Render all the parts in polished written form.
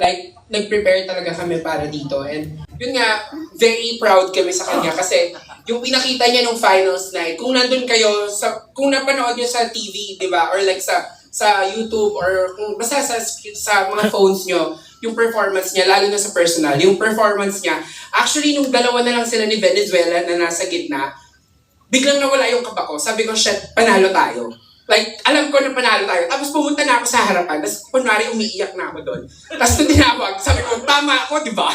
Like, nag-prepare talaga kami para dito. And yun nga, very proud kami sa kanya kasi yung pinakita niya nung finals night, kung nandun kayo, kung napanood niyo sa TV, di ba? Or like sa YouTube or kung basta sa mga phones nyo, yung performance niya, lalo na sa personal, yung performance niya, actually nung dalawa na lang sila ni Venezuela na nasa gitna, biglang nawala yung kaba ko. Sabi ko, shit, panalo tayo. Like, alam ko na panalo tayo. Tapos pumunta na ako sa harapan. Tapos kunwari umiiyak na ako doon. Tapos nung tinawag, sabi ko, tama ako, di ba?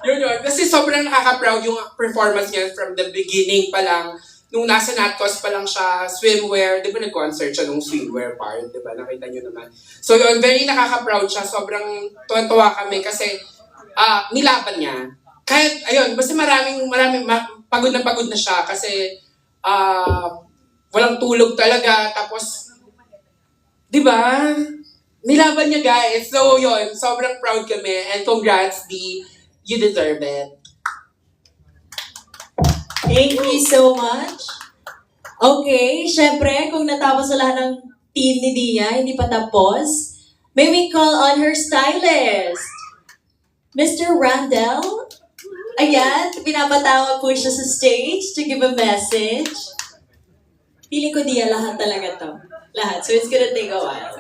yun. Kasi sobrang nakaka-proud yung performance niya from the beginning pa lang. Nung nasa Natcos pa lang siya, swimwear. Di ba nag-concert siya nung swimwear part? Di ba? Nakita niyo naman. So yun, very nakaka-proud siya. Sobrang tuwa kami kasi nilaban niya. Kahit, ayun, basta maraming pagod na siya kasi walang tulog talaga, tapos, di ba? Nilaban niya, guys. So, yun, sobrang proud kami. And congrats, D. You deserve it. Thank you so much. Okay, syempre, kung natapos na lahat ng team ni Dia, hindi pa tapos, may we call on her stylist, Mr. Randall. Ayan, pinapatawag po siya sa stage to give a message. Feeling ko Dia, lahat talaga to. Lahat. So it's gonna take a while.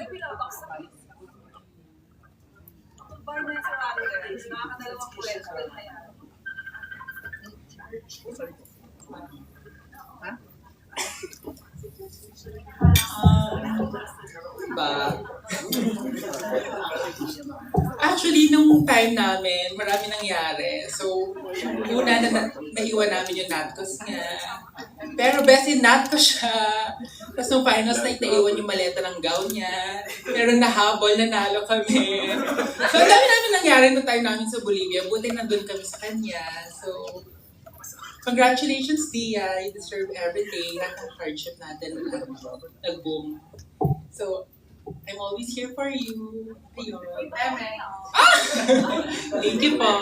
Actually, nung time namin, marami nangyari. So, una naiwan namin yung Natcos niya. Pero best in Natcos siya. Tapos nung finals night, naiwan yung maleta ng gown niya. Pero nahabol, nanalo kami. So, ang dami namin nangyari nung time namin sa Bolivia. Buti nandun kami sa kanya. So, congratulations, Dia. You deserve everything. Lahat ng hardship natin nag-boom. So, I'm always here for you. Ayun. Thank you po.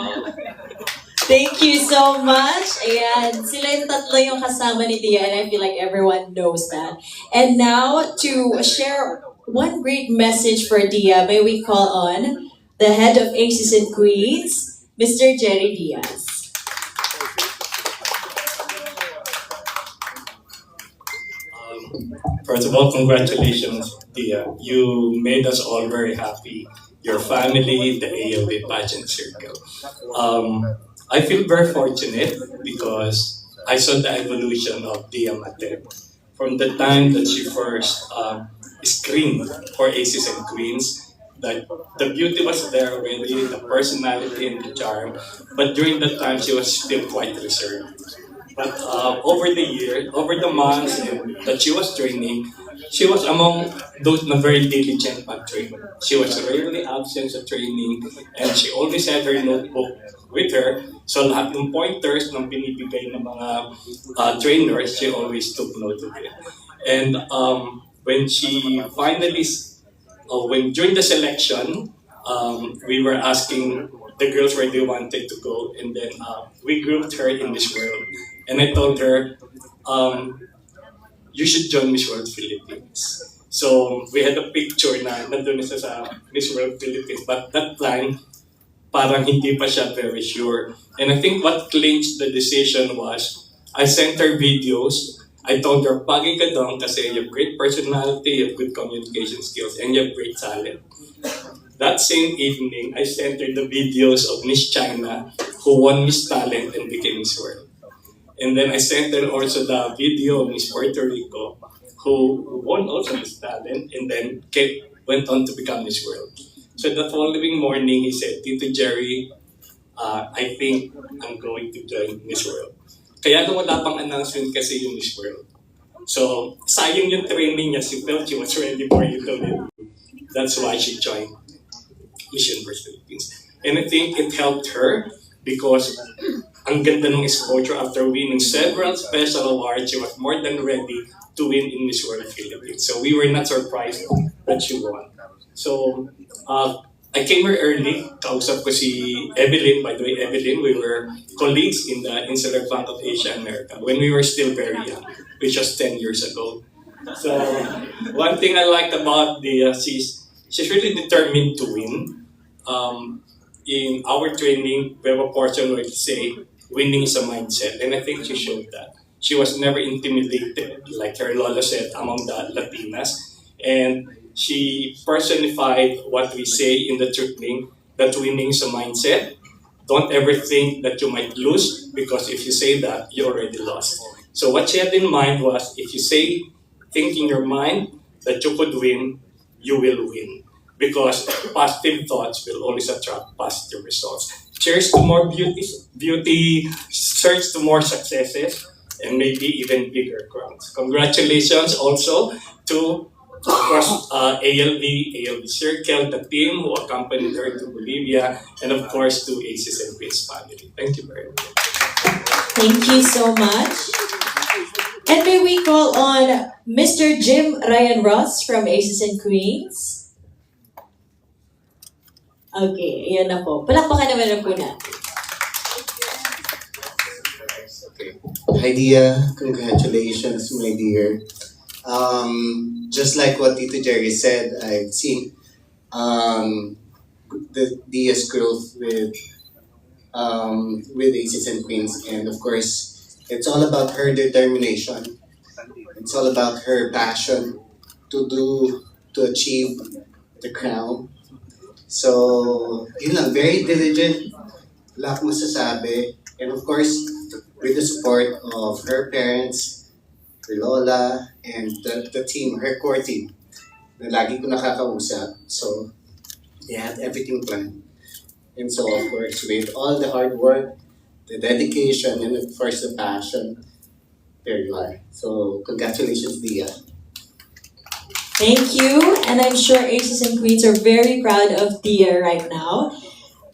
Thank you so much. Ayan, sila yung tatlo yung kasama ni Dia and I feel like everyone knows that. And now, to share one great message for Dia, may we call on the head of Aces and Queens, Mr. Jerry Diaz. First of all, congratulations, Dia. You made us all very happy. Your family, the AOA pageant circle. I feel very fortunate because I saw the evolution of Dia Mate from the time that she first screened for Aces and Queens. That the beauty was there already, the personality and the charm. But during that time, she was still quite reserved. But over the months that she was training, she was among those na very diligent pag-train. She was rarely absent sa training and she always had her notebook with her. So lahat ng pointers na binibigay ng mga trainers, she always took note of it. And when she finally, during the selection, we were asking the girls where they wanted to go, and then we grouped her in Miss World. And I told her, you should join Miss World Philippines. So we had a picture na nandun isa sa Miss World Philippines, but that time, parang hindi pa siya very sure. And I think what clinched the decision was, I sent her videos. I told her, pagi ka doon kasi you have great personality, you have good communication skills, and you have great talent. That same evening, I sent her the videos of Miss China who won Miss Talent and became Miss World. And then I sent her also the video of Miss Puerto Rico who won also Miss Talent and then went on to become Miss World. So the following morning, he said, Tito Jerry, I think I'm going to join Miss World. Kaya nung wala pang announcement kasi yung Miss World. So, sayang yung training niya. She felt she was ready for it already. That's why she joined Miss Universe Philippines. And I think it helped her because ang ganda ng exposure after winning several special awards. She was more than ready to win in Miss World Philippines. So we were not surprised that she won. So, I came here early. Kausap ko si Evelyn. By the way, Evelyn, we were colleagues in the Insular Bank of Asia America when we were still very young, which was 10 years ago. So, one thing I liked about she's really determined to win. in our training, we have a portion where we say winning is a mindset, and I think she showed that. She was never intimidated, like her Lola said, among the Latinas, and she personified what we say in the training, that winning is a mindset. Don't ever think that you might lose, because if you say that, you already lost. So what she had in mind was, if you say, think in your mind that you could win, you will win. Because positive thoughts will always attract positive results. Cheers to more beauty, search to more successes, and maybe even bigger crowns. Congratulations also to, of course, ALB Circle, the team who accompanied her to Bolivia, and of course to Aces and Queens family. Thank you very much. Thank you so much. And may we call on Mr. Jim Ryan Ross from Aces and Queens? Okay, ayan na po. Palakpakan naman na po natin. Hi Dia, congratulations my dear. Just like what Tito Jerry said, I've seen the Dia's growth with Aces and Queens, and of course, it's all about her determination. It's all about her passion to achieve the crown. So, yun lang, very diligent, wala akong masasabi. And of course, with the support of her parents, her lola, and the team, her core team, na lagi ko nakakausap. So, they had everything planned. And so, of course, with all the hard work, the dedication, and of course, the passion, there you are. So, congratulations, Dia. Thank you, and I'm sure Aces and Queens are very proud of Tia right now.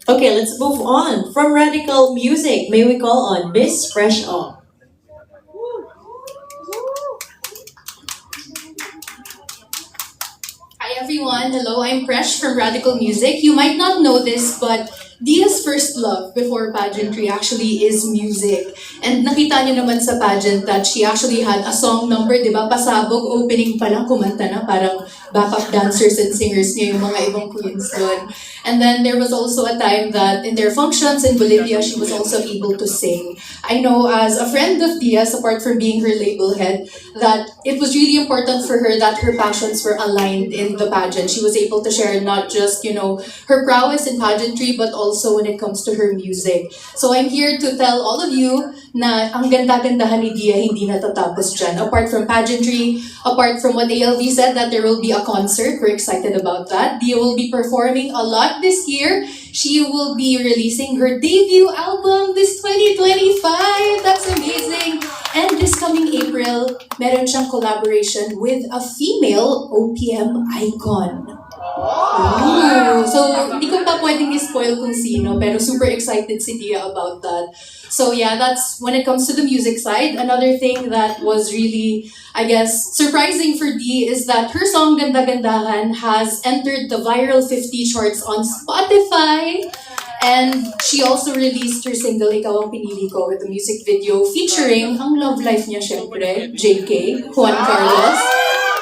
Okay, let's move on. From Radical Music, may we call on Miss Fresh On. Hi everyone, hello, I'm Presh from Radical Music. You might not know this, but Dia's first love before pageantry actually is music. And nakita niyo naman sa pageant that she actually had a song number, di ba? Pasabog, opening pa lang, kumanta na, parang backup dancers and singers niya yung mga ibang queens doon. And then there was also a time that in their functions in Bolivia, she was also able to sing. I know as a friend of Dia's, apart from being her label head, that it was really important for her that her passions were aligned in the pageant. She was able to share not just, her prowess in pageantry, but also when it comes to her music. So I'm here to tell all of you na ang ganda-gandahan ni Dia hindi natatapos dyan. Apart from pageantry, apart from what ALV said that there will be a concert, we're excited about that. Dia will be performing a lot this year. She will be releasing her debut album this 2025. That's amazing. And this coming April, meron siyang collaboration with a female OPM icon. Ooh. So, hindi ko pa pwedeng i-spoil kung sino, pero super excited si Dia about that. So yeah, that's when it comes to the music side. Another thing that was really, I guess, surprising for Dia is that her song Ganda Gandahan has entered the viral 50 charts on Spotify. And she also released her single, Ikaw Ang Pinili Ko, with a music video featuring ang love life niya, syempre, JK, Juan Carlos.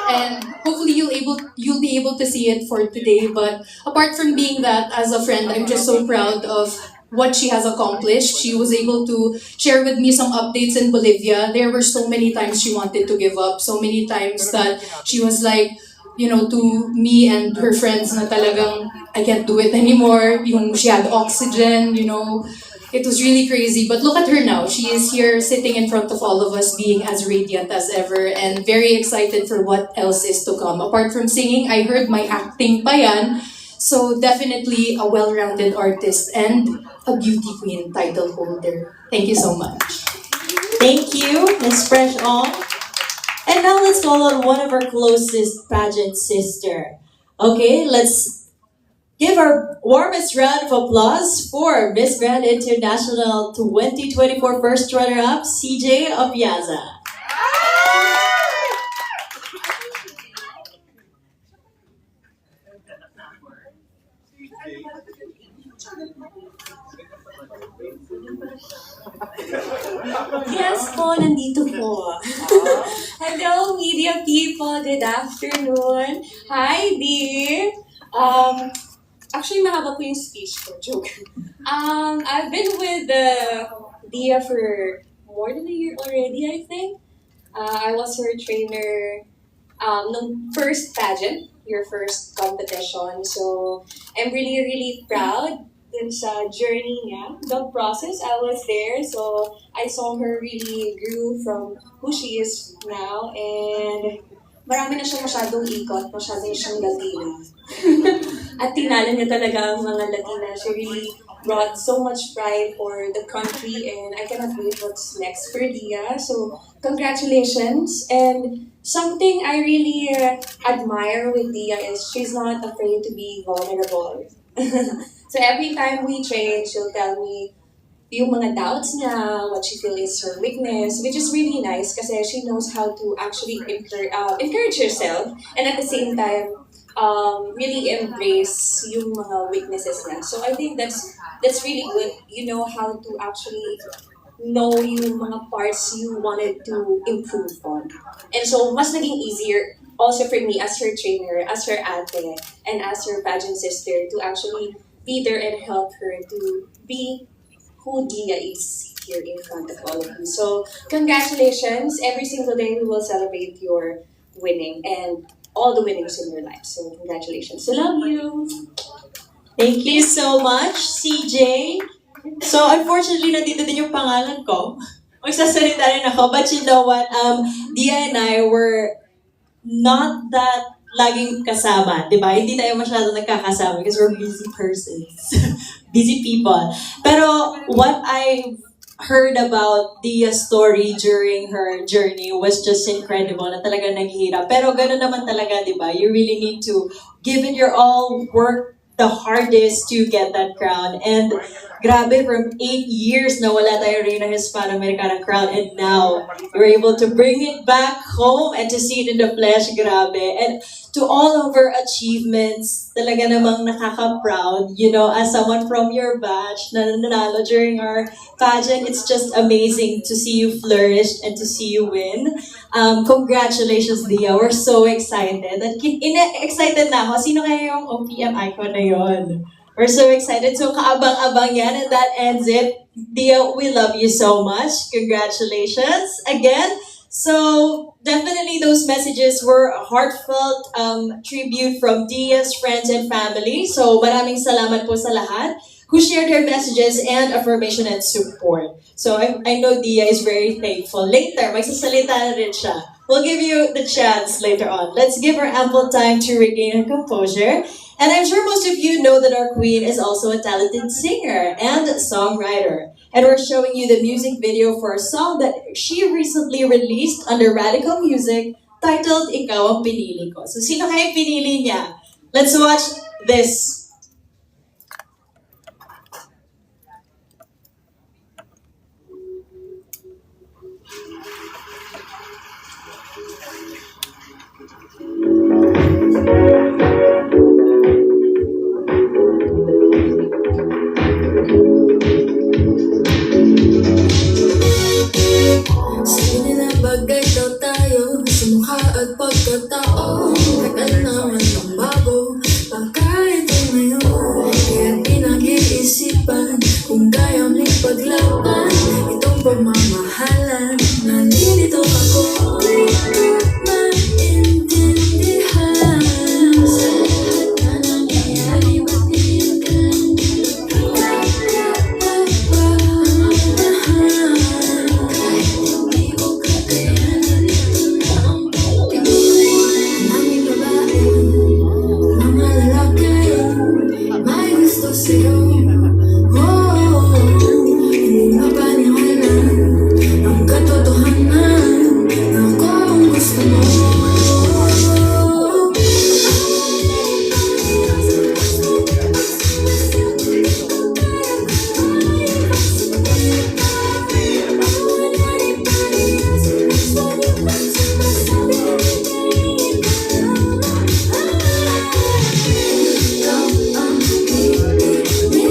And hopefully you'll be able to see it for today. But apart from being that, as a friend, I'm just so proud of what she has accomplished. She was able to share with me some updates in Bolivia. There were so many times she wanted to give up, so many times that she was like, to me and her friends na talagang, I can't do it anymore. She had oxygen, It was really crazy. But look at her now. She is here sitting in front of all of us being as radiant as ever and very excited for what else is to come. Apart from singing, I heard my acting pa yan. So definitely a well-rounded artist and a beauty queen title holder. Thank you so much. Thank you, Miss Fresh On. And now let's call on one of our closest pageant sister. Okay, let's give our warmest round of applause for Miss Grand International 2024 first runner-up, CJ Opiaza. Yes po, nandito po. Hello, media people. Good afternoon. Hi, Dee. Actually, mahaba po yung speech ko. Joke. I've been with Dia for more than a year already, I think. I was her trainer nung first pageant, your first competition. So, I'm really, really proud dun sa journey niya. The process, I was there. So, I saw her really grew from who she is now. And marami na siya masyadong ikot, masyadong siyang Latina. At tinalo niya talaga ang mga Latina. She really brought so much pride for the country and I cannot wait what's next for Dia. So, congratulations. And something I really admire with Dia is she's not afraid to be vulnerable. So every time we train, she'll tell me yung mga doubts niya, what she feels is her weakness, which is really nice kasi she knows how to actually encourage herself and at the same time really embrace yung mga weaknesses niya. So I think that's really good. You know how to actually know yung mga parts you wanted to improve on. And so mas naging easier also for me as her trainer, as her ate, and as her pageant sister to actually be there and help her to be who Dia is here in front of all of you. So, congratulations. Every single day we will celebrate your winning and all the winnings in your life. So, congratulations. I love you. Thank you so much, CJ. So, unfortunately, nandito din yung pangalan ko. Magsasalita rin ako. But you know what? Dia and I were not that laging kasama, di ba? Hindi tayo masyado nagkakasama because we're busy persons. Busy people. Pero what I heard about Dia's story during her journey was just incredible na talaga naghihirap. Pero gano'n naman talaga, di ba? You really need to give it your all, work the hardest to get that crown. And grabe, from 8 years na wala tayo Reina Hispanoamericana crown and now we're able to bring it back home and to see it in the flesh, grabe. And to all of her achievements, talaga namang nakaka-proud, you know, as someone from your batch na nanalo during our pageant, it's just amazing to see you flourish and to see you win. Congratulations, Dia. We're so excited. At excited na ako. Sino kaya yung OPM icon na yon? We're so excited. So, kaabang-abang yan. And that ends it. Dia, we love you so much. Congratulations again. So, definitely those messages were a heartfelt tribute from Dia's friends and family. So, maraming salamat po sa lahat who shared their messages and affirmation and support. So, I know Dia is very thankful. Later, magsasalita na rin siya. We'll give you the chance later on. Let's give her ample time to regain her composure. And I'm sure most of you know that our queen is also a talented singer and songwriter. And we're showing you the music video for a song that she recently released under Radical Music titled Ikaw ang Pinili Ko. So sino kaya pinili niya? Let's watch this. Bagay daw tayo sa mukha at pagkatao. Tagal naman ng bago, baka ito ngayon. Kaya pinag-iisipan kung kaya may paglaban itong pagmamahalan. Nandito ako, di ko maintindihan. Sa lahat na nangyayari, bakit ka kaya pa mamahan? Kahit hindi ko kakayanan, ito na ang pagtingin. Maraming babae, mga lalaki, may gusto sa'yo. Oh, hindi mapaniwala ang katotohanan na ako ang gusto mo. Ikaw ang pinili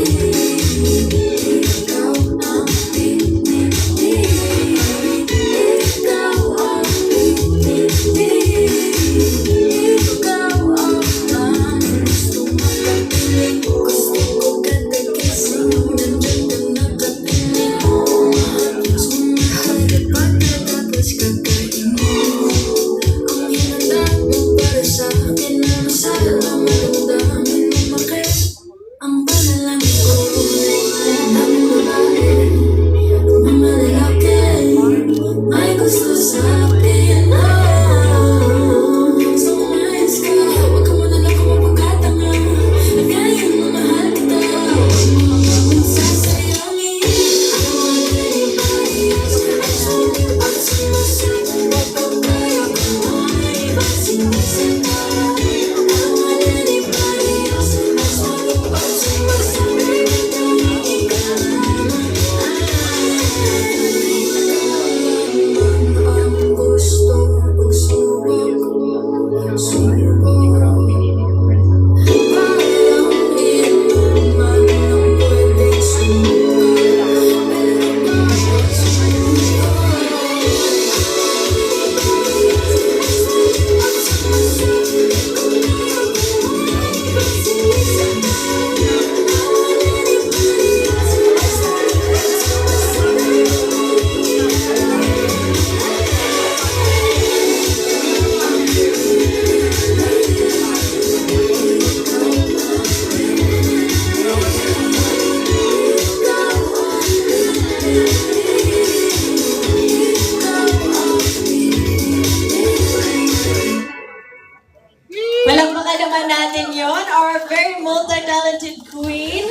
Palakpakan naman natin yon, our very multi-talented queen.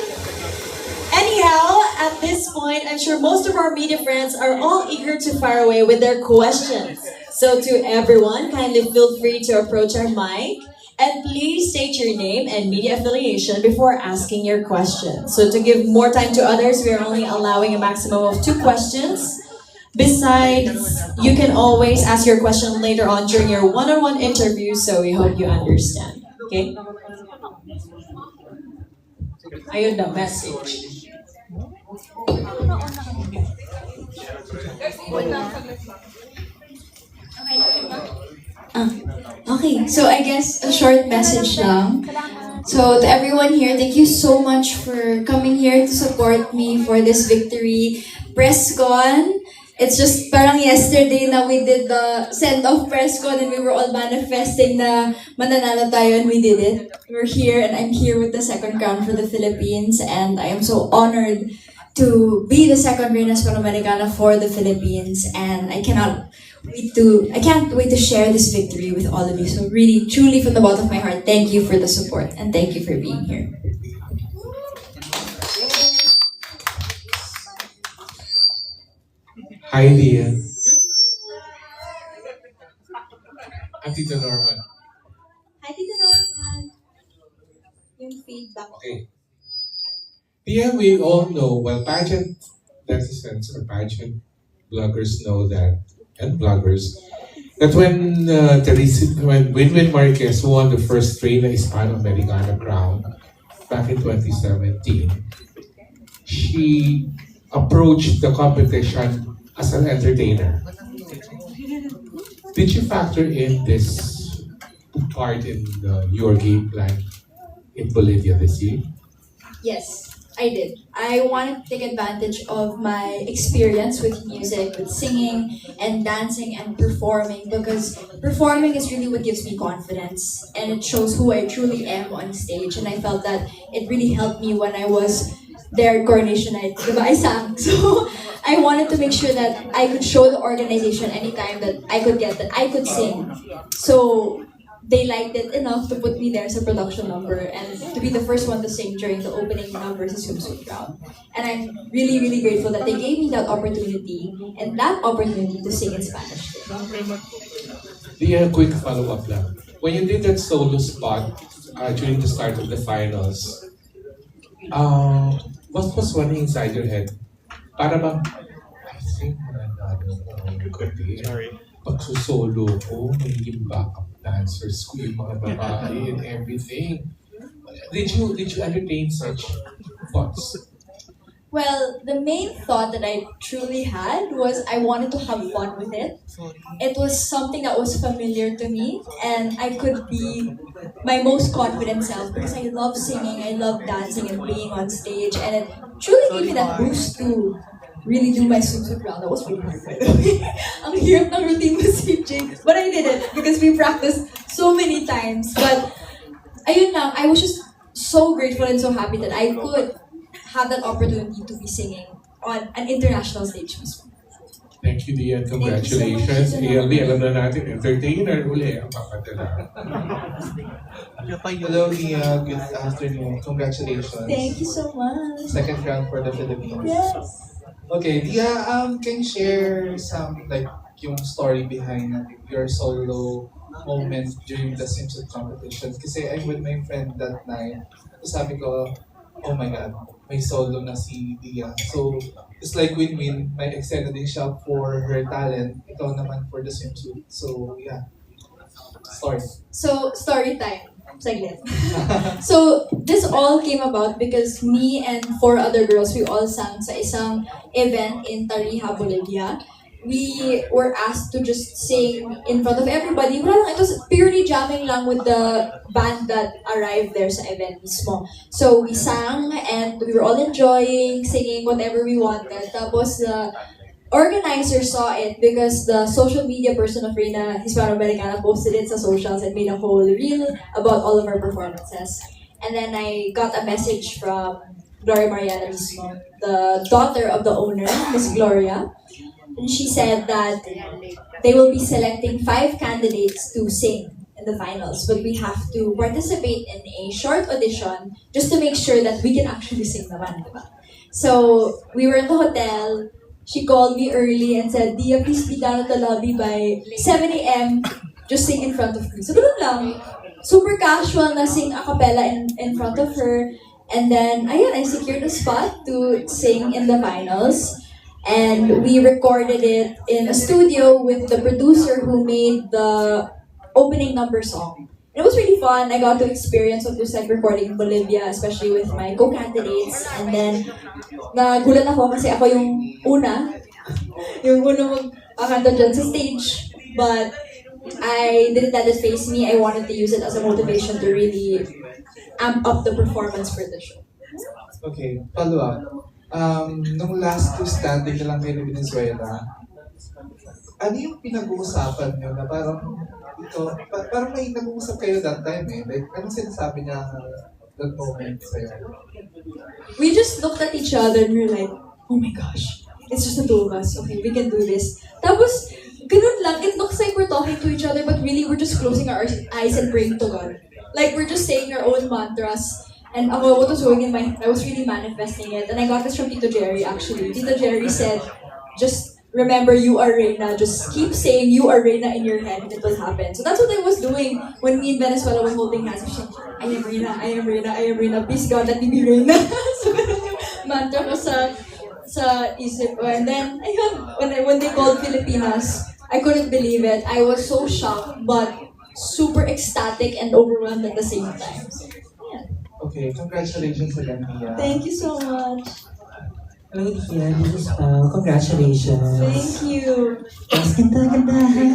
Anyhow, at this point, I'm sure most of our media friends are all eager to fire away with their questions. So to everyone, kindly feel free to approach our mic and please state your name and media affiliation before asking your question. So to give more time to others, we are only allowing a maximum of 2 questions. Besides, you can always ask your question later on during your one-on-one interview, so we hope you understand. Okay? Ayun na, message. Okay, so I guess a short message lang. So to everyone here, thank you so much for coming here to support me for this victory. Presscon, it's just parang yesterday na we did the send-off Presscon and we were all manifesting na mananalo tayo and we did it. We're here and I'm here with the second crown for the Philippines and I am so honored to be the second Reina Hispanoamericana for the Philippines and I can't wait to share this victory with all of you. So really, truly from the bottom of my heart, thank you for the support and thank you for being here. Hi, Leah. I'm Tito Norman. Hi, Tito Norman. Yung feedback. Okay. Leah, we all know, well, pageant netizens or pageant bloggers know that, and bloggers, that when Winwin Marquez won the first Reina Hispanoamericana crown back in 2017, she approached the competition as an entertainer. Did you factor in this part in your game plan in Bolivia this year? Yes, I did. I wanted to take advantage of my experience with music, with singing and dancing and performing because performing is really what gives me confidence and it shows who I truly am on stage and I felt that it really helped me when I was there at coronation night. Diba? I sang. So I wanted to make sure that I could show the organization anytime that I could get that I could sing. So they liked it enough to put me there as a production number and to be the first one to sing during the opening numbers of swimsuit round. And I'm really, really grateful that they gave me that opportunity and that opportunity to sing in Spanish. The quick follow-up lang. When you did that solo spot during the start of the finals, what was running inside your head? Para bang, I think mananalo ko gabi. Pagsusolo ko, magiging backup dancers ko yung mga babae and everything. Did you entertain such thoughts? Well, the main thought that I truly had was I wanted to have fun with it. It was something that was familiar to me and I could be my most confident self because I love singing, I love dancing and being on stage and it truly gave me that boost to really do my swimsuit round. That was really hard, by the way. Ang hirap ng routine mo, CJ. But I did it because we practiced so many times. But ayun lang, I was just so grateful and so happy that I could have that opportunity to be singing on an international stage. Thank you, Dia. Congratulations. ALB, alam na natin, entertainer uli ang papadala. Hello, Nia. Good afternoon. Congratulations. Thank you so much. Second round for the Philippines. Yes. Okay, Tia, can you share some like yung story behind your solo moment during the swimsuit competition? Kasi I'm with my friend that night. So sabi ko, oh my God, may solo na si Dia. So it's like win-win. May extended din siya for her talent. Ikaw naman for the swimsuit. So yeah, story. So, story time. Saglit. So, this all came about because me and four other girls, we all sang sa isang event in Tarija, Bolivia. We were asked to just sing in front of everybody. Wala lang, it was purely jamming lang with the band that arrived there sa event mismo. So, we sang and we were all enjoying, singing whatever we wanted. Tapos, the organizer saw it because the social media person of Reina, Hispanoamericana, posted it sa socials and made a whole reel about all of our performances. And then I got a message from Gloria Mariana mismo, the daughter of the owner, Miss Gloria. And she said that they will be selecting 5 candidates to sing in the finals, but we have to participate in a short audition just to make sure that we can actually sing naman, diba? So we were in the hotel. She called me early and said, Dia, please be down at the lobby by 7 a.m. Just sing in front of me. So ganun lang. Super casual na sing a cappella in front of her. And then, ayun, I secured a spot to sing in the finals. And we recorded it in a studio with the producer who made the opening number song. It was really fun. I got to experience what it was like recording in Bolivia, especially with my co-candidates. And then, nagulat ako kasi ako yung una mag-akanta dyan sa stage. But I didn't let it face me. I wanted to use it as a motivation to really amp up the performance for the show. Okay, follow up. Nung last 2 standing na lang kayo ng Venezuela, ano yung pinag-uusapan nyo na parang parang may nag-uusap kayo that time eh. Like, anong sinasabi niya that moment sa'yo? We just looked at each other and we were like, oh my gosh, it's just the 2 of us. Okay, we can do this. Tapos, ganun lang. It looks like we're talking to each other, but really we're just closing our eyes and praying to God. Like, we're just saying our own mantras. And ako, what was going in my head, I was really manifesting it. And I got this from Tito Jerry, actually. Tito Jerry said, just remember you are Reina. Just keep saying you are Reina in your head and it will happen. So that's what I was doing when me in Venezuela were holding hands. I was like, I am Reina, I am Reina, I am Reina. Please God, let me be Reina. So ganun yung mantra ko sa isip ko. And then, ayun, when they called Filipinas, I couldn't believe it. I was so shocked, but super ecstatic and overwhelmed at the same time. Okay, congratulations again, Tia. Thank you so much. Hello, Dia. This is Pao. Congratulations. Thank you. Mas ganda-gandahan.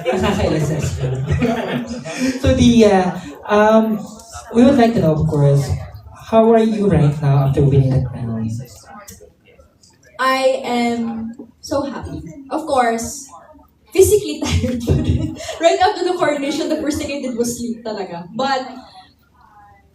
Nakakailasas. So, Dia, we would like to know, of course, how are you right now after winning the crown? I am so happy. Of course, physically tired. Right after the coronation, the first thing I did was sleep talaga. But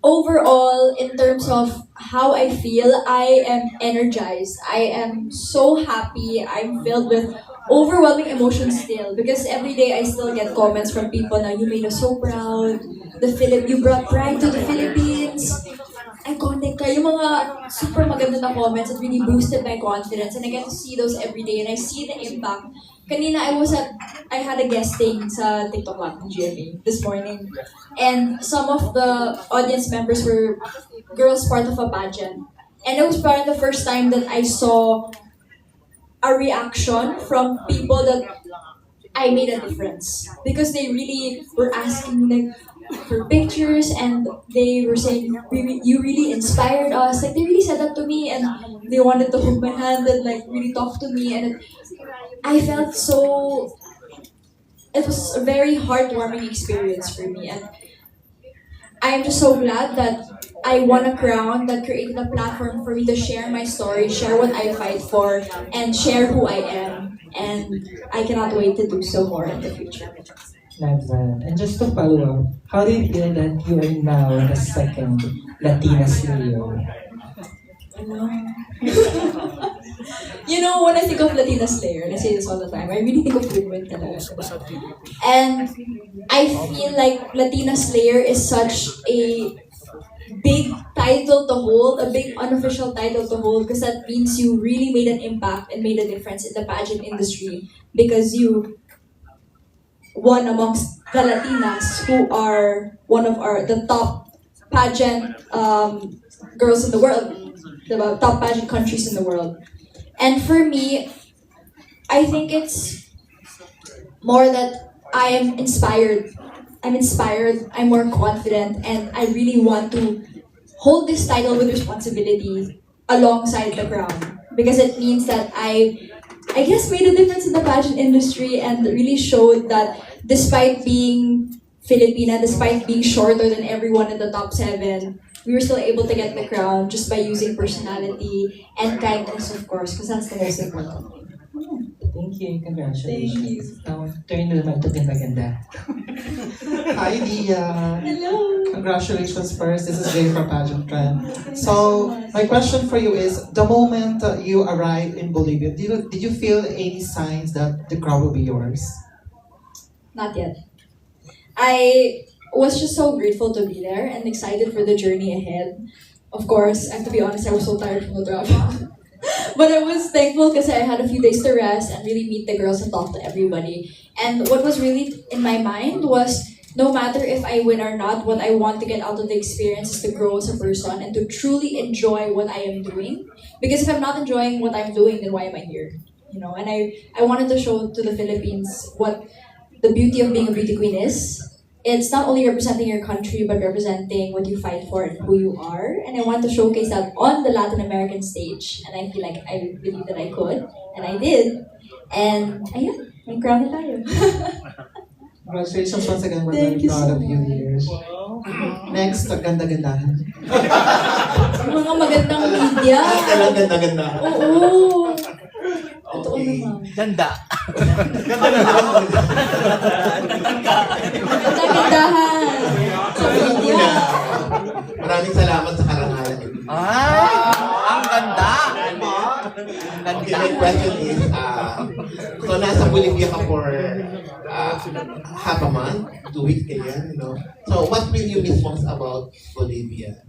overall, in terms of how I feel, I am energized. I am so happy. I'm filled with overwhelming emotions still because every day I still get comments from people na you made us so proud. You brought pride to the Philippines. Iconic ka. Yung mga super maganda na comments that really boosted my confidence and I get to see those every day and I see the impact. Kanina I had a guesting sa TikTok Live ng GMA this morning. And some of the audience members were girls part of a pageant. And it was probably the first time that I saw a reaction from people that I made a difference. Because they really were asking me for pictures and they were saying, you really inspired us. Like they really said that to me and they wanted to hold my hand and like really talk to me. And I felt so, it was a very heartwarming experience for me. And I'm just so glad that I won a crown that created a platform for me to share my story, share what I fight for, and share who I am. And I cannot wait to do so more in the future. Love that. And just to follow up, how do you feel that you are now the second Latina CEO? You know, when I think of Latina Slayer, and I say this all the time, I really think of women talaga. Diba? And I feel like Latina Slayer is such a big title to hold, a big unofficial title to hold, because that means you really made an impact and made a difference in the pageant industry because you one amongst the Latinas who are one of the top pageant girls in the world, the top pageant countries in the world. And for me, I think it's more that I am inspired. I'm inspired, I'm more confident, and I really want to hold this title with responsibility alongside the crown. Because it means that I guess made a difference in the pageant industry and really showed that despite being Filipina, despite being shorter than everyone in the top 7, we were still able to get the crown just by using personality and kindness, of course, because that's the most important thing. Thank you. Congratulations. Thank you. Now, turn naman to Ganda. Hi, Dia. Hello. Congratulations first. This is Jay from Pageant Trend. So, my question for you is, the moment you arrived in Bolivia, did you feel any signs that the crowd will be yours? Not yet. I was just so grateful to be there and excited for the journey ahead. Of course, I have to be honest, I was so tired from the traffic. But I was thankful because I had a few days to rest and really meet the girls and talk to everybody. And what was really in my mind was no matter if I win or not, what I want to get out of the experience is to grow as a person and to truly enjoy what I am doing. Because if I'm not enjoying what I'm doing, then why am I here? You know, and I wanted to show to the Philippines what the beauty of being a beauty queen is. It's not only representing your country, but representing what you fight for and who you are. And I want to showcase that on the Latin American stage. And I feel like I believe that I could. And I did. And ayun, may crown na tayo. Congratulations once again. We're Thank very you proud so of you here. Next, ganda-gandahan. Yung mga magandang media. Talagang ganda-gandahan. Oo. Totoo naman. Ganda. Ganda-gandahan. Sa media. Maraming salamat sa karangalan. Ay! Ang ganda! Ang Okay, ganda. my question is, so nasa Bolivia ka for half a month, 2 weeks kaya, you know. So what will you miss most about Bolivia?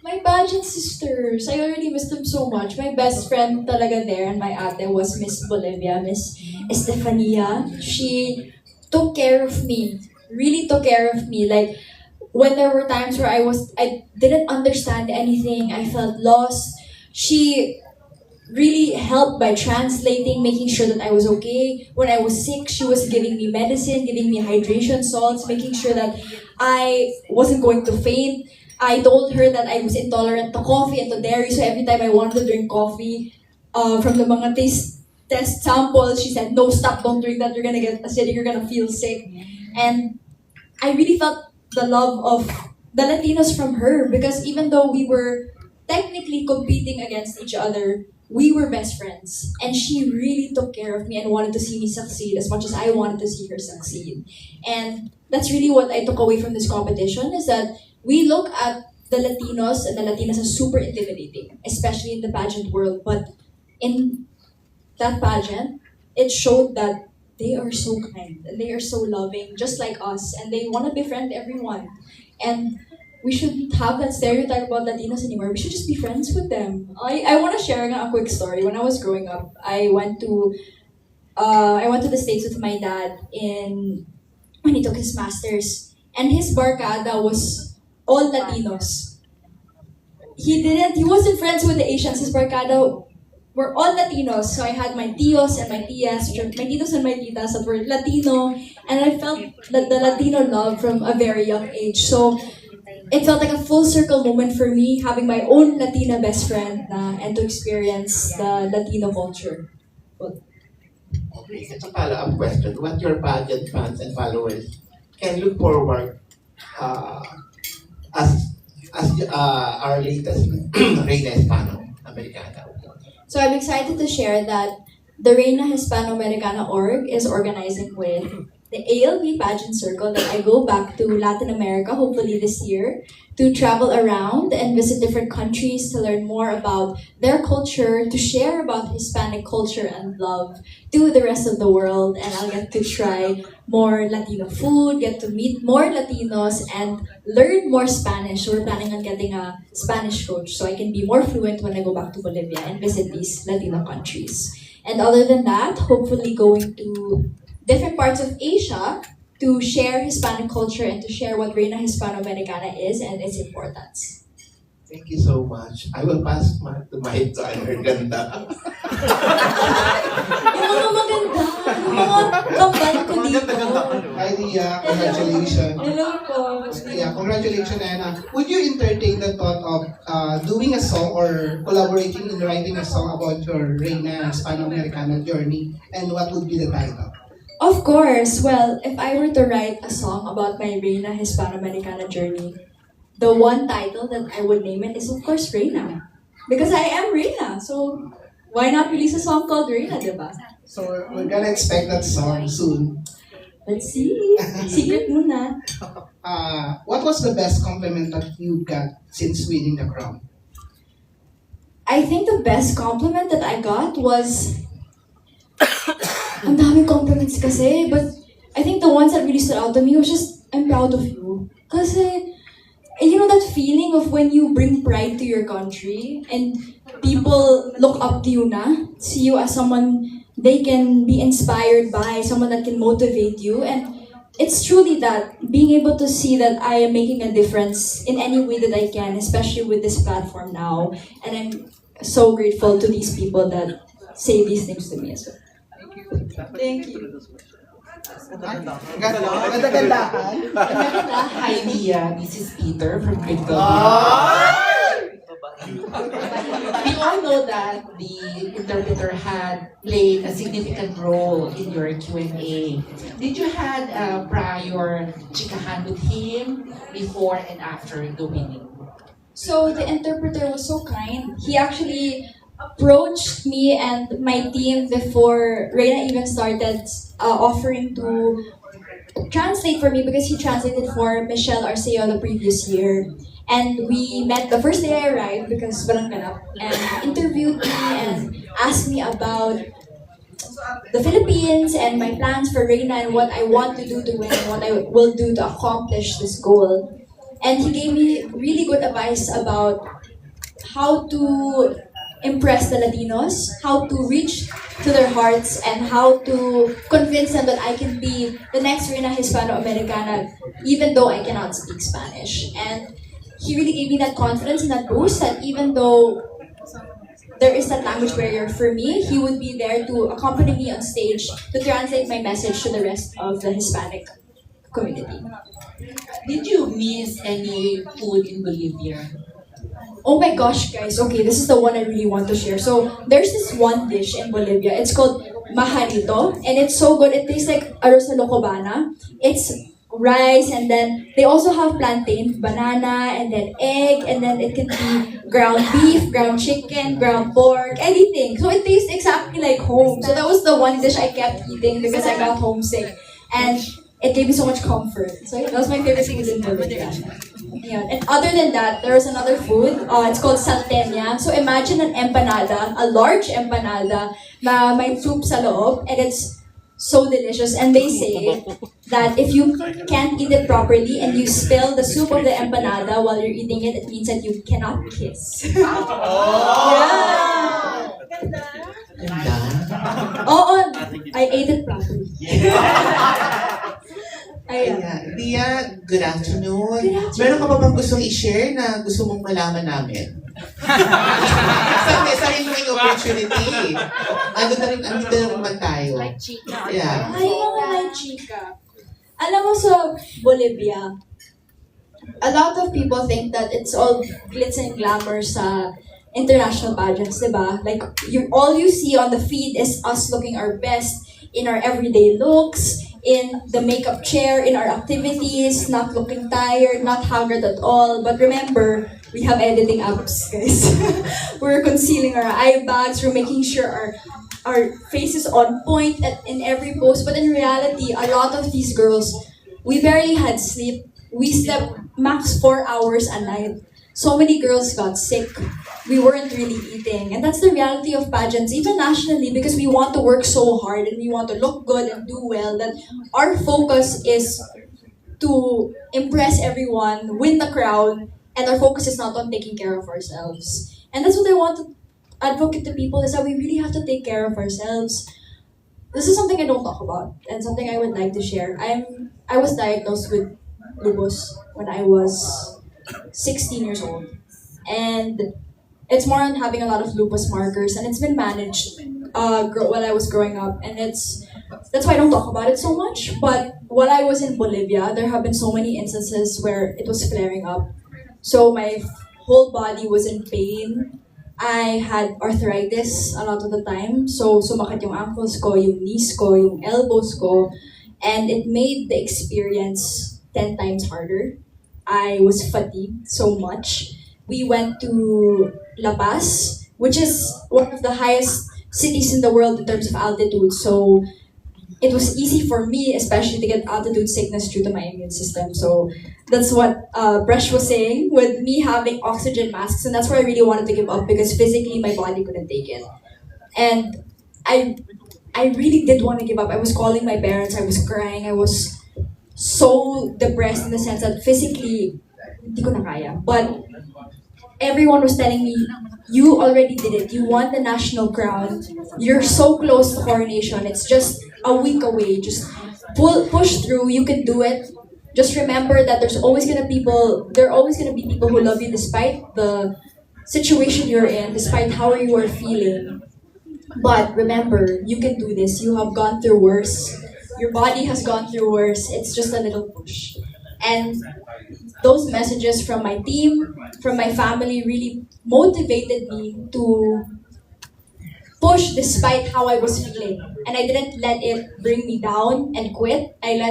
My pageant sisters, I already missed them so much. My best friend talaga there and my ate was Miss Bolivia, Miss Estefania. She took care of me, really took care of me. Like, when there were times where I didn't understand anything, I felt lost, she really helped by translating, making sure that I was okay. When I was sick, she was giving me medicine, giving me hydration salts, making sure that I wasn't going to faint. I told her that I was intolerant to coffee and to dairy, so every time I wanted to drink coffee, from the mga test samples, she said, no, stop, don't drink that, you're gonna get acidic, you're gonna feel sick. And I really felt the love of the Latinos from her, because even though we were technically competing against each other, we were best friends. And she really took care of me and wanted to see me succeed as much as I wanted to see her succeed. And that's really what I took away from this competition, is that we look at the Latinos and the Latinas as super intimidating, especially in the pageant world. But in that pageant, it showed that they are so kind and they are so loving, just like us, and they want to befriend everyone. And we shouldn't have that stereotype about Latinos anymore. We should just be friends with them. I want to share a quick story. When I was growing up, I went to the States with my dad when he took his masters, and his barkada was all Latinos. He wasn't friends with the Asians. His barkada were all Latinos. So I had my tios and my tias, which are my titos and my titas that were Latino, and I felt the Latino love from a very young age. So it felt like a full circle moment for me, having my own Latina best friend and to experience the Latino culture. Okay, it's a follow-up question. What your pageant fans and followers can look forward as our latest Reina Hispanoamericana? So I'm excited to share that the Reina Hispanoamericana org is organizing with the ALB pageant circle that I go back to Latin America, hopefully this year, to travel around and visit different countries to learn more about their culture, to share about Hispanic culture and love to the rest of the world. And I'll get to try more Latino food, get to meet more Latinos, and learn more Spanish. So we're planning on getting a Spanish coach so I can be more fluent when I go back to Bolivia and visit these Latino countries. And other than that, hopefully going to different parts of Asia to share Hispanic culture and to share what Reina Hispanoamericana is and its importance. Thank you so much. I will pass the mic to Ana Ganda. Yung mga maganda, yung mga kambal ko dito. Hi, Dia. Congratulations. Hello po. Yeah, congratulations, Anna. Would you entertain the thought of doing a song or collaborating in writing a song about your Reina Hispanoamericana journey? And what would be the title? Of course. Well, if I were to write a song about my Reina Hispanoamericana journey, the one title that I would name it is of course Reina. Because I am Reina. So why not release a song called Reina, diba? So we're gonna expect that song soon. Let's see. Secret muna. What was the best compliment that you got since winning the crown? I think the best compliment that I got was ang daming compliments kasi, but I think the ones that really stood out to me was just, I'm proud of you. Kasi, you know that feeling of when you bring pride to your country and people look up to you na, see you as someone they can be inspired by, someone that can motivate you, and it's truly that, being able to see that I am making a difference in any way that I can, especially with this platform now, and I'm so grateful to these people that say these things to me as well. Thank you. Ganda-gandahan. Hi, Mia. This is Peter from Critical We all know that the interpreter had played a significant role in your Q&A. Did you had a prior chikahan with him before and after the winning? So the interpreter was so kind. He actually approached me and my team before Reina even started offering to translate for me because he translated for Michelle Arceo the previous year. And we met the first day I arrived because walang ganap, and interviewed me and asked me about the Philippines and my plans for Reina and what I want to do to win and what I will do to accomplish this goal. And he gave me really good advice about how to impress the Latinos, how to reach to their hearts, and how to convince them that I can be the next Reina Hispanoamericana, even though I cannot speak Spanish. And he really gave me that confidence and that boost that even though there is that language barrier for me, he would be there to accompany me on stage to translate my message to the rest of the Hispanic community. Did you miss any food in Bolivia? Oh my gosh, guys. Okay, this is the one I really want to share. So, there's this one dish in Bolivia. It's called majarito, and it's so good. It tastes like arroz a locobana. It's rice, and then they also have plantain, banana, and then egg, and then it can be ground beef, ground chicken, ground pork, anything. So, it tastes exactly like home. So, that was the one dish I kept eating because I got homesick. And it gave me so much comfort. So, that was my favorite food in Bolivia. Yeah. And other than that, there was another food. It's called salteña. So imagine an empanada, a large empanada na may soup sa loob, and it's so delicious. And they say that if you can't eat it properly and you spill the soup of the empanada while you're eating it, it means that you cannot kiss. Yeah. Oo, I ate it properly. Ayan. Dia, good afternoon. Meron ka pa bang gustong i-share na gusto mong malaman namin? Sa may opportunity. Andito na naman tayo. Like chika. Yeah. Ay, mga like chika. Alam mo sa Bolivia, a lot of people think that it's all glitz and glamour sa international pageants, diba? Like, all you see on the feed is us looking our best in our everyday looks, in the makeup chair, in our activities, not looking tired, not haggard at all. But remember, we have editing apps, guys. We're concealing our eye bags, we're making sure our our faces on point in every post, but in reality, a lot of these girls, we barely had sleep. We slept max 4 hours a night. So many girls got sick. We weren't really eating. And that's the reality of pageants, even nationally, because we want to work so hard and we want to look good and do well, that our focus is to impress everyone, win the crown, and our focus is not on taking care of ourselves. And that's what I want to advocate to people, is that we really have to take care of ourselves. This is something I don't talk about and something I would like to share. I was diagnosed with lupus when I was 16 years old. And it's more on having a lot of lupus markers, and it's been managed while I was growing up, and that's why I don't talk about it so much. But while I was in Bolivia, there have been so many instances where it was flaring up. So my whole body was in pain. I had arthritis a lot of the time. So sumakit yung ankles ko, yung knees ko, yung elbows ko. And it made the experience 10 times harder. I was fatigued so much. We went to La Paz, which is one of the highest cities in the world in terms of altitude. So it was easy for me, especially to get altitude sickness due to my immune system. So that's what Bresh was saying with me having oxygen masks, and that's where I really wanted to give up, because physically my body couldn't take it. And I really did want to give up. I was calling my parents, I was crying, I was so depressed in the sense that physically, hindi ko na kaya. But everyone was telling me, you already did it. You won the national crown. You're so close to coronation. It's just a week away. Just push through. You can do it. Just remember that there are always gonna be people who love you despite the situation you're in, despite how you are feeling. But remember, you can do this. You have gone through worse. Your body has gone through worse. It's just a little push. And those messages from my team, from my family, really motivated me to push despite how I was feeling. And I didn't let it bring me down and quit. I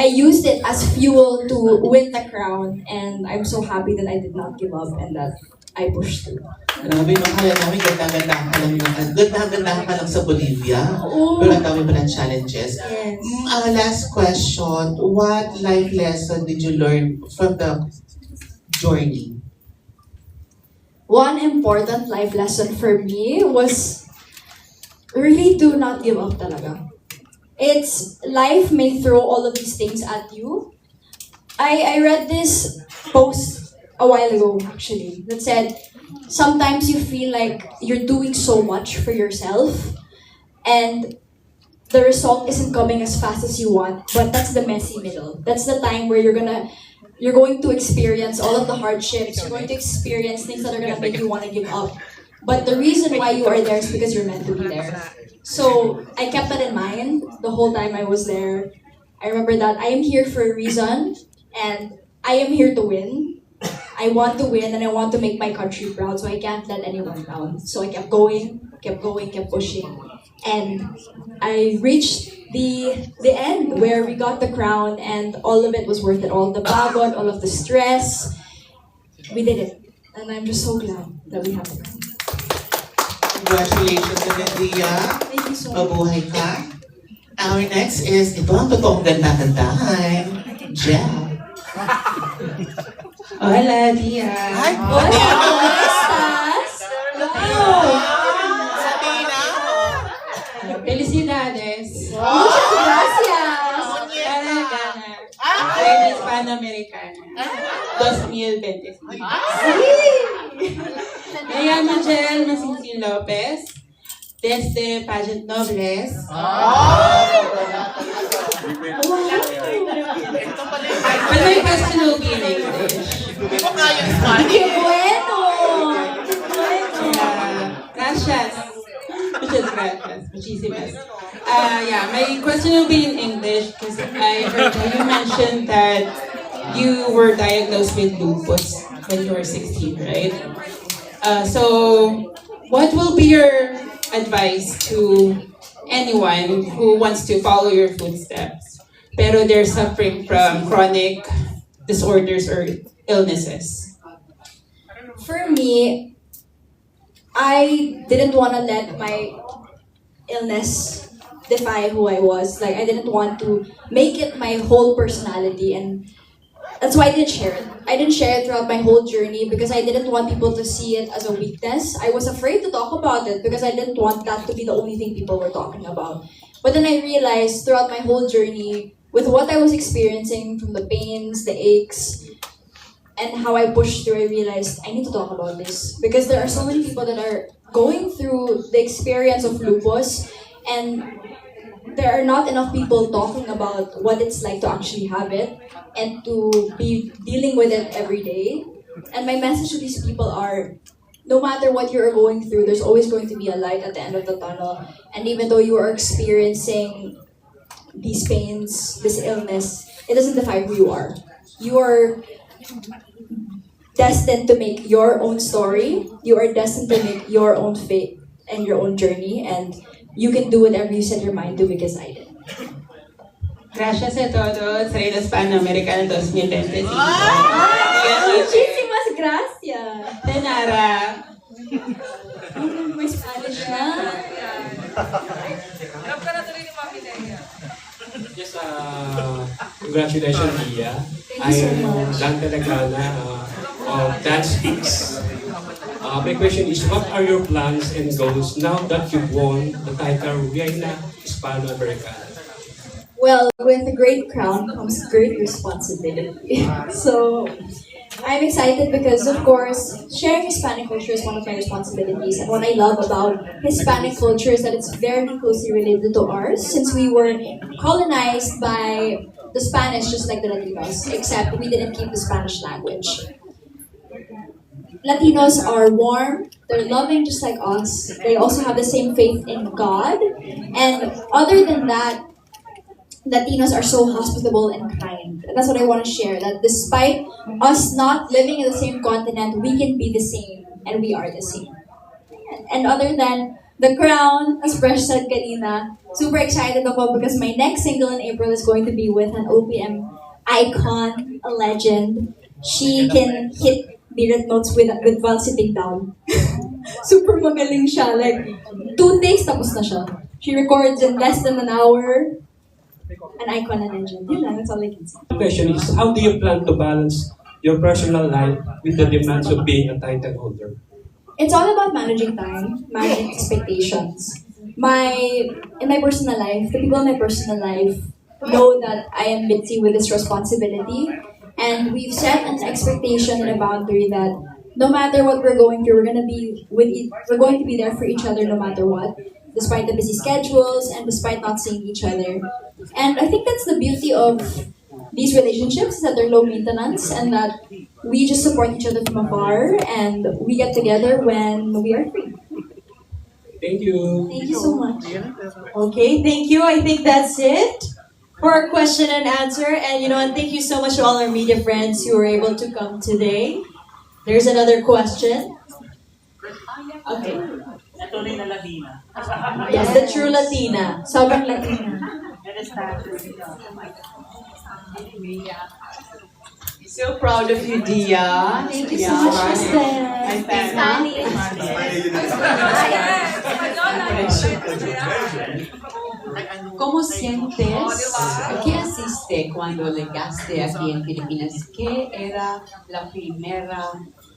used it as fuel to win the crown, and I'm so happy that I did not give up and that I pushed through. Grabe, makala namin ganda-gandahan ka lang ganda-gandahan ka lang sa Bolivia. Oo. Pero ang dami pa ng challenges. Yes. Last question, what life lesson did you learn from the journey? One important life lesson for me was really do not give up talaga. Life may throw all of these things at you. I read this post a while ago, actually, that said, sometimes you feel like you're doing so much for yourself and the result isn't coming as fast as you want, but that's the messy middle. That's the time where you're going to experience all of the hardships, you're going to experience things that are gonna make you want to give up. But the reason why you are there is because you're meant to be there. So I kept that in mind the whole time I was there. I remember that I am here for a reason, and I am here to win. I want to win, and I want to make my country proud, so I can't let anyone down. So I kept going, kept pushing. And I reached the end where we got the crown, and all of it was worth it. All the pagod, all of the stress. We did it. And I'm just so glad that we have the crown. Congratulations again, Dia. Thank you so much. Mabuhay ka. Our next is, ito ang totoong ganda-gandahan, Jel. Hola, Dia. Hi, Hola, ¿cómo estás? Felicidades. Muchas gracias. Reina Hispanoamericana. 2025. Me llamo Jel Masinsin Lopez, desde Pageant Nobles. But my question will be in English. ¡Qué bueno! Gracias. Muchas gracias. Muchísimas. Yeah, my question will be in English because I heard you mentioned that you were diagnosed with lupus when you were 16, right? So, what will be your advice to anyone who wants to follow your footsteps, pero they're suffering from chronic disorders or illnesses? For me, I didn't want to let my illness defy who I was. Like I didn't want to make it my whole personality, and that's why I didn't share it. I didn't share it throughout my whole journey because I didn't want people to see it as a weakness. I was afraid to talk about it because I didn't want that to be the only thing people were talking about. But then I realized throughout my whole journey, with what I was experiencing from the pains, the aches, and how I pushed through, I realized I need to talk about this because there are so many people that are going through the experience of lupus, and there are not enough people talking about what it's like to actually have it and to be dealing with it every day. And my message to these people are, no matter what you're going through, there's always going to be a light at the end of the tunnel. And even though you are experiencing these pains, this illness, it doesn't define who you are. You are destined to make your own story. You are destined to make your own fate and your own journey. And you can do whatever you set your mind to because I did. Gracias a todos, Reina Hispanoamericana 2025. Muchísimas gracias. De nada. May Spanish na. Yes, congratulations, Dia. Thank you so much. Dante Lagana of Dance Speaks. My question is, what are your plans and goals now that you've won the title Reina Hispanoamericana? Well, with a great crown comes great responsibility. So, I'm excited because, of course, sharing Hispanic culture is one of my responsibilities. And what I love about Hispanic culture is that it's very closely related to ours, since we were colonized by the Spanish just like the Latinos, except we didn't keep the Spanish language. Latinos are warm, they're loving just like us. They also have the same faith in God. And other than that, Latinos are so hospitable and kind. And that's what I want to share, that despite us not living in the same continent, we can be the same, and we are the same. And other than the crown, as Fresh said kanina, super excited ako because my next single in April is going to be with an OPM icon, a legend. She can hit beat notes while sitting down. Super magaling siya. Like, 2 takes tapos na siya. She records in less than an hour. An icon and legend. Yun lang, that's all I can say. The question is, how do you plan to balance your personal life with the demands of being a title holder? It's all about managing time, managing expectations. In my personal life, the people in my personal life know that I am busy with this responsibility, and we've set an expectation and a boundary that no matter what we're going through, we're going to be there for each other no matter what, despite the busy schedules and despite not seeing each other. And I think that's the beauty of these relationships, is that they're low maintenance and that we just support each other from afar and we get together when we are free. Thank you. Thank you so much. Okay, thank you. I think that's it for our question and answer. And and thank you so much to all our media friends who were able to come today. There's another question. Okay. Yes, the true Latina. Sobrang Latina. So proud of you, Dia. Thank you so much, And ¿Cómo sientes? ¿Qué hiciste cuando llegaste aquí en Filipinas? ¿Qué era la primera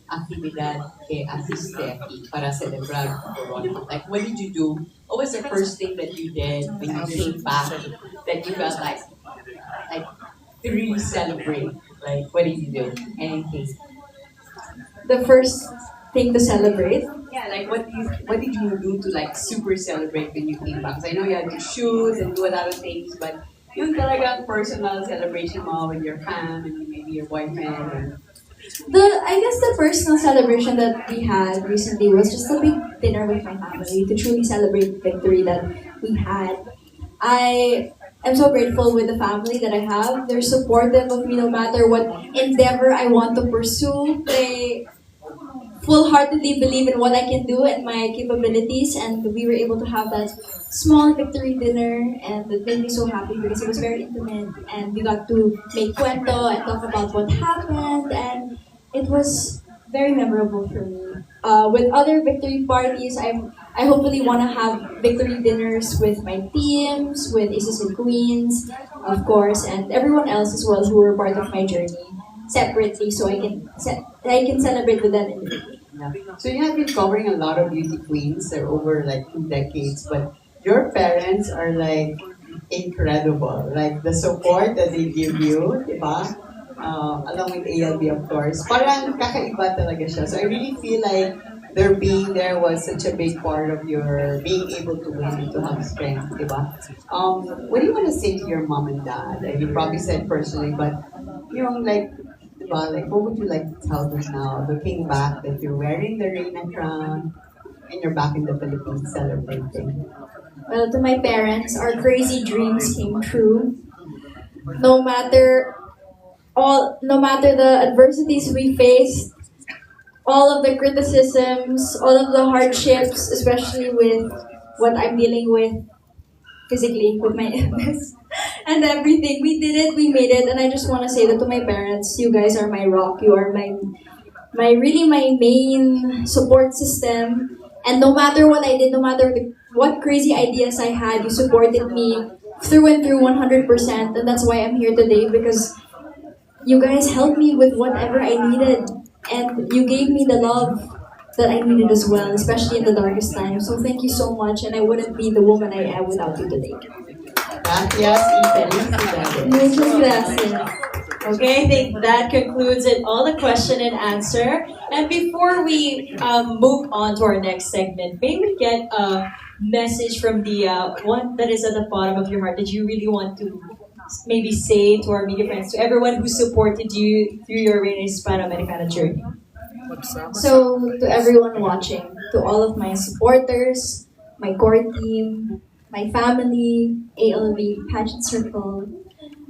actividad que hiciste aquí para celebrar Corona? Like, what did you do? What was the first thing that you did when you came back that you felt like to really celebrate? Like, what did you do? Anything? The first thing to celebrate? Yeah, like what did you do to like super celebrate when you came back? 'Cause I know you had to shoot and do a lot of things, but yung talagang personal celebration mo with your fam and maybe your boyfriend. Or... I guess the personal celebration that we had recently was just a big dinner with my family to truly celebrate the victory that we had. I am so grateful with the family that I have. They're supportive of me no matter what endeavor I want to pursue. They full-heartedly believe in what I can do and my capabilities, and we were able to have that small victory dinner, and it made me so happy because it was very intimate, and we got to make cuento and talk about what happened, and it was very memorable for me. With other victory parties, I hopefully want to have victory dinners with my teams, with Aces and Queens, of course, and everyone else as well who were part of my journey separately, so I can celebrate with them individually. Yeah. So you have been covering a lot of beauty queens. They're over like 2 decades, but your parents are like incredible. Like the support that they give you, di ba? Along with ALB, of course. Parang kakaiba talaga siya. So I really feel like their being there was such a big part of your being able to win and to have strength, di ba? What do you want to say to your mom and dad? Like you probably said personally, but like, di ba, like what would you like to tell them now, looking back that you're wearing the Reina crown and you're back in the Philippines celebrating? Well, to my parents, our crazy dreams came true. No matter no matter the adversities we faced, all of the criticisms, all of the hardships, especially with what I'm dealing with physically with my illness and everything. We did it, we made it, and I just want to say that to my parents, you guys are my rock. You are my main support system. And no matter what I did, no matter what crazy ideas I had, you supported me through and through 100%. And that's why I'm here today, because you guys helped me with whatever I needed. And you gave me the love that I needed as well, especially in the darkest times. So thank you so much, and I wouldn't be the woman I am without you today. Gracias y felicidades. Muchas gracias. Okay, I think that concludes it, all the question and answer. And before we move on to our next segment, may we get a message from the one that is at the bottom of your heart that you really want to maybe say to our media friends, to everyone who supported you through your Reina Hispanoamericana journey? So, to everyone watching, to all of my supporters, my core team, my family, ALV, Pageant Circle,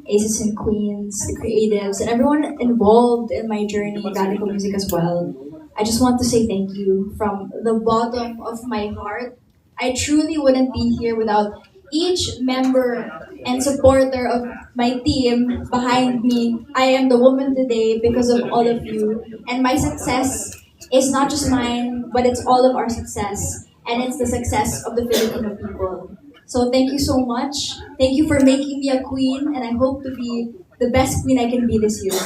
Aces and Queens, the creatives, and everyone involved in my journey in radical music as well, I just want to say thank you from the bottom of my heart. I truly wouldn't be here without each member and supporter of my team behind me. I am the woman today because of all of you. And my success is not just mine, but it's all of our success. And it's the success of the Filipino people. So thank you so much. Thank you for making me a queen. And I hope to be the best queen I can be this year.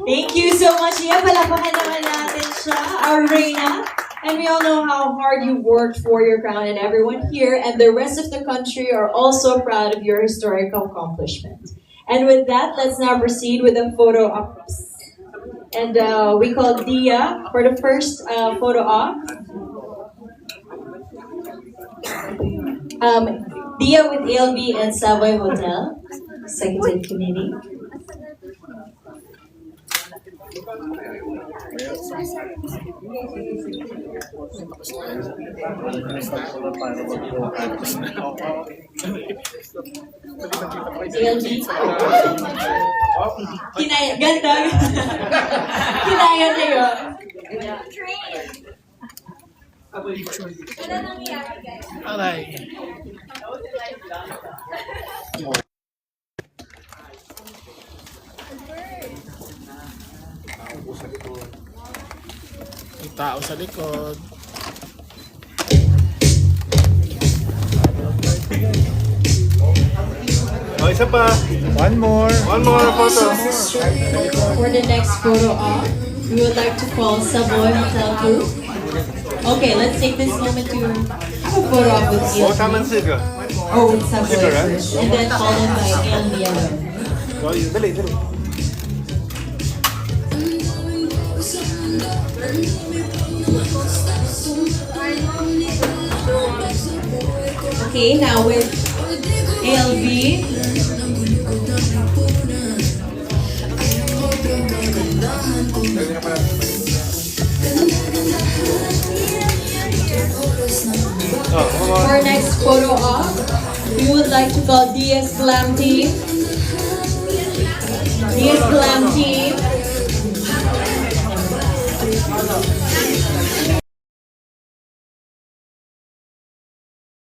Thank you so much. Yeah, palapakan naman natin siya, our Reina. And we all know how hard you worked for your crown, and everyone here and the rest of the country are also proud of your historical accomplishment. And with that, let's now proceed with the photo ops. And we call Dia for the first photo op. Dia with ALB and Savoy Hotel, Executive Committee. Kinaya, ganda. Kinaya kayo. Aray. May tao sa likod. Oh, isa pa. One more photo. For the next photo op, we would like to call Savoy Hotel Group. Okay, let's take this moment to have a photo op with ALB. Oh, with Savoy first, and then followed by ALB alone. Dali. Okay, now with ALB. For our next photo op, we would like to call DS Glam Team. DS Glam Team.